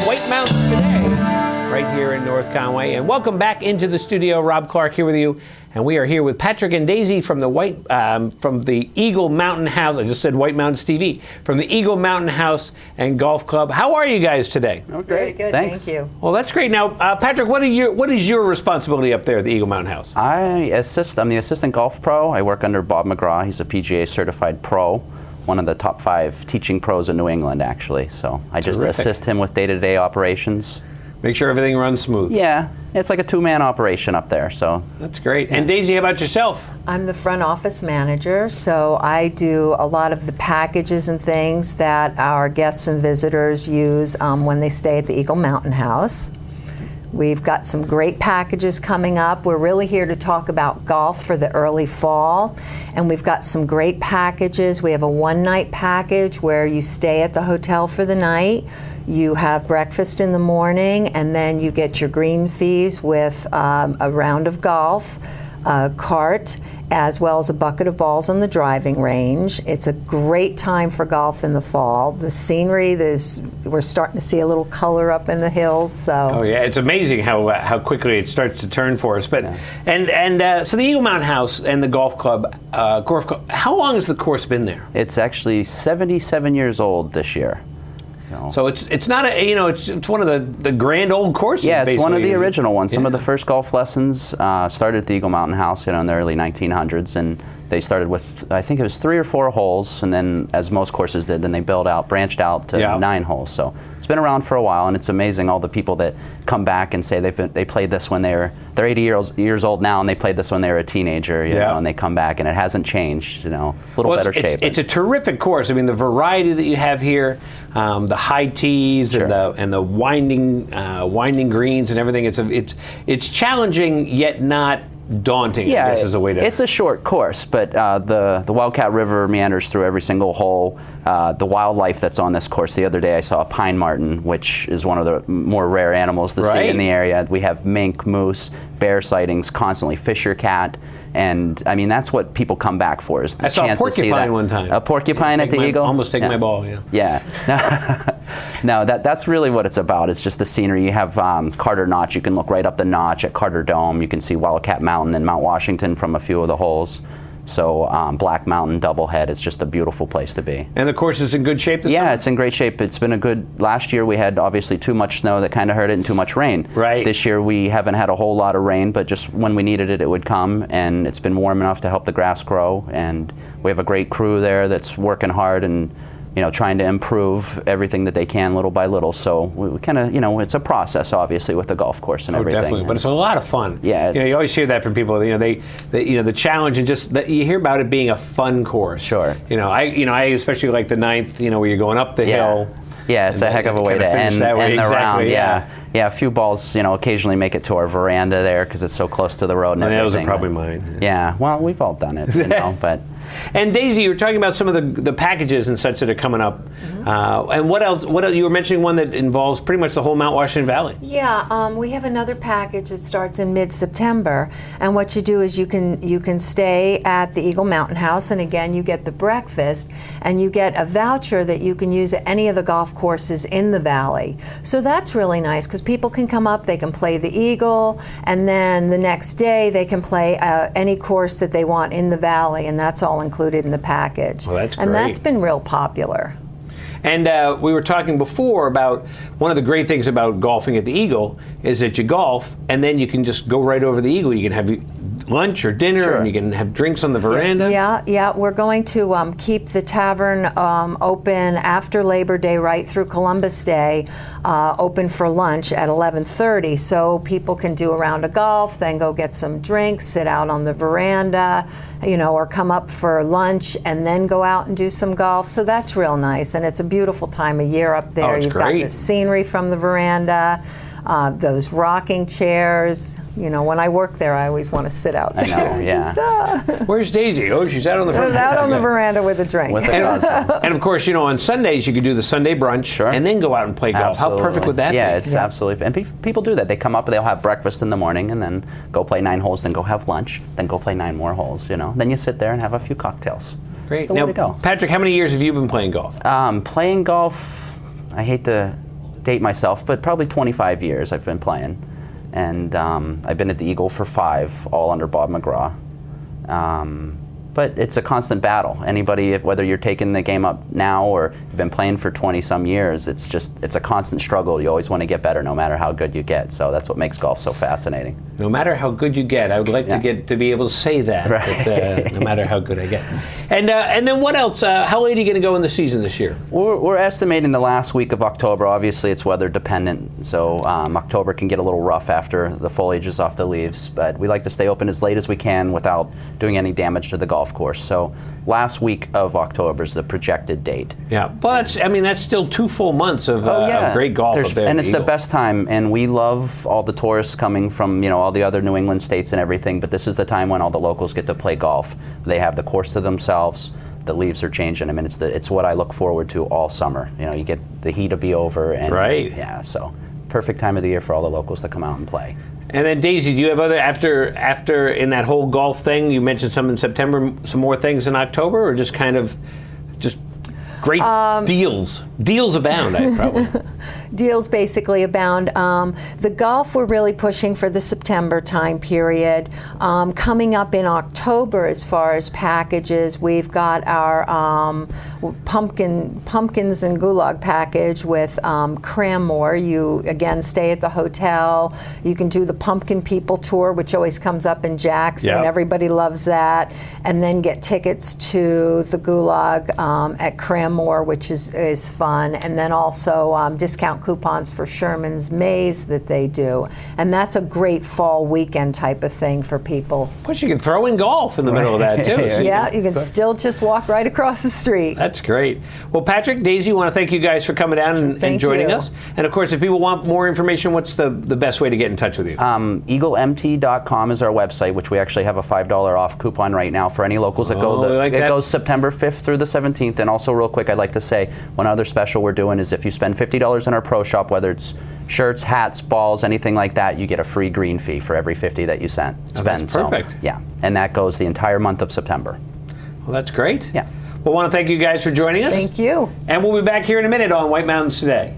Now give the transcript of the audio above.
White Mountains today, right here in North Conway. And welcome back into the studio. Rob Clark here with you. And we are here with Patrick and Daisy from the Eagle Mountain House. I just said White Mountains TV. From the Eagle Mountain House and Golf Club. How are you guys today? Oh, great. Very good, Thanks. thank you. Well, that's great. Now, Patrick, what is your responsibility up there at the Eagle Mountain House? I'm the assistant golf pro. I work under Bob McGraw. He's a PGA certified pro, one of the top 5 teaching pros in New England, actually. So I just assist him with day-to-day operations. Make sure everything runs smooth. Yeah, it's like a 2-man operation up there. So that's great. Yeah. And Daisy, how about yourself? I'm the front office manager, so I do a lot of the packages and things that our guests and visitors use when they stay at the Eagle Mountain House. We've got some great packages coming up. We're really here to talk about golf for the early fall, and we've got some great packages. We have a one-night package where you stay at the hotel for the night. You have breakfast in the morning, and then you get your green fees with a round of golf, a cart, as well as a bucket of balls on the driving range. It's a great time for golf in the fall. The scenery, we're starting to see a little color up in the hills. So. Oh yeah, it's amazing how quickly it starts to turn for us. But so the Eagle Mountain House and the golf club, how long has the course been there? it's actually 77 years old this year. So it's not it's one of the grand old courses. Yeah, it's one of the basically. original ones. Some Yeah. of the first golf lessons started at the Eagle Mountain House, in the early 1900s, and they started with, I think it was 3 or 4 holes, and then, as most courses did, then they branched out to 9 holes. So it's been around for a while, and it's amazing all the people that come back and say they played this when they're 80 years old now, and they played this when they were a teenager, you know, and they come back and it hasn't changed, a little better shape. It's a terrific course. I mean, the variety that you have here, the high tees and the winding greens and everything. It's challenging yet not daunting, I guess is a way to... It's a short course, but the Wildcat River meanders through every single hole. The wildlife that's on this course, the other day I saw a pine marten, which is one of the more rare animals to see in the area. We have mink, moose, bear sightings constantly, fisher cat, and I mean that's what people come back for, is the chance to see that. I saw a porcupine one time. A porcupine at the Eagle? Almost taking my ball, Yeah. No, that's really what it's about. It's just the scenery. You have Carter Notch. You can look right up the notch at Carter Dome. You can see Wildcat Mountain and Mount Washington from a few of the holes. So Black Mountain, Doublehead, it's just a beautiful place to be. And the course is in good shape this summer? Yeah, it's in great shape. It's been last year we had obviously too much snow that kind of hurt it and too much rain. Right. This year we haven't had a whole lot of rain, but just when we needed it, it would come, and it's been warm enough to help the grass grow, and we have a great crew there that's working hard and trying to improve everything that they can little by little. So we kind of, it's a process, obviously, with the golf course and everything. Definitely, but it's a lot of fun. Yeah. You always hear that from people. The challenge and just that you hear about it being a fun course. Sure. I especially like the 9th. Where you're going up the hill. Yeah, it's a heck of a way to end the round. Yeah, a few balls, occasionally make it to our veranda there because it's so close to the road and everything. Those are probably mine. Yeah, well, we've all done it, but. And Daisy, you were talking about some of the packages and such that are coming up. And what else? You were mentioning one that involves pretty much the whole Mount Washington Valley. Yeah, we have another package that starts in mid-September, and what you do is you can stay at the Eagle Mountain House, and again you get the breakfast, and you get a voucher that you can use at any of the golf courses in the valley. So that's really nice because people can come up, they can play the Eagle, and then the next day they can play any course that they want in the valley, and that's all included in the package. Well, that's great. And that's been real popular. And we were talking before about one of the great things about golfing at the Eagle is that you golf and then you can just go right over the Eagle. You can have lunch or dinner, and you can have drinks on the veranda. Yeah. We're going to keep the tavern open after Labor Day right through Columbus Day, open for lunch at 11:30, so people can do a round of golf, then go get some drinks, sit out on the veranda, or come up for lunch and then go out and do some golf. So that's real nice, and it's a beautiful time of year up there. It's You've great. got the scenery from the veranda. Those rocking chairs. When I work there, I always want to sit out there. I know, yeah. Where's Daisy? Oh, she's out on the veranda. Out on the veranda with a drink. And of course, on Sundays you could do the Sunday brunch and then go out and play golf. Absolutely. How perfect would that be? Yeah, it's absolutely. And people do that. They come up, they'll have breakfast in the morning, and then go play 9 holes, then go have lunch, then go play 9 more holes. Then you sit there and have a few cocktails. Great. So Now, way to go. Patrick, how many years have you been playing golf? Playing golf, I hate to date myself, but probably 25 years I've been playing. And I've been at the Eagle for 5, all under Bob McGraw. But it's a constant battle. Anybody, whether you're taking the game up now or you've been playing for 20-some years, it's a constant struggle. You always want to get better, no matter how good you get. So that's what makes golf so fascinating. No matter how good you get, I would like to be able to say that. Right. But, no matter how good I get. And then what else? How late are you going to go in the season this year? We're estimating the last week of October. Obviously, it's weather dependent, so October can get a little rough after the foliage is off the leaves. But we like to stay open as late as we can without doing any damage to the golf course. So last week of October is the projected date. Yeah, but that's still 2 full months of great golf up there. And it's the best time, and we love all the tourists coming from all the other New England states and everything, but this is the time when all the locals get to play golf. They have the course to themselves. The leaves are changing. I mean, it's what I look forward to all summer. You get the heat to be over, and right. Yeah, so perfect time of the year for all the locals to come out and play. And then Daisy, do you have other after in that whole golf thing? You mentioned some in September, some more things in October, or just kind of great deals? Deals abound, I probably. Deals basically abound. The golf we're really pushing for the September time period. Coming up in October, as far as packages, we've got our pumpkins and gulag package with Cranmore. You again stay at the hotel. You can do the Pumpkin People tour, which always comes up in Jackson. Yep. Everybody loves that, and then get tickets to the gulag at Cranmore, which is fun, and then also discount coupons for Sherman's Maze that they do, and that's a great fall weekend type of thing for people. Plus, you can throw in golf in the middle of that too. So you can still just walk right across the street. That's great. Well, Patrick, Daisy, want to thank you guys for coming down and joining us. And of course, if people want more information, what's the best way to get in touch with you? EagleMT.com is our website, which we actually have a $5 off coupon right now for any locals that go. It goes September 5th through the 17th. And also, real quick, I'd like to say one other special we're doing is if you spend $50 in our pro shop, whether it's shirts, hats, balls, anything like that, you get a free green fee for every $50 that you spend. That's perfect. So, yeah, and that goes the entire month of September. Well, that's great. Yeah. Well, I want to thank you guys for joining us. Thank you. And we'll be back here in a minute on White Mountains Today.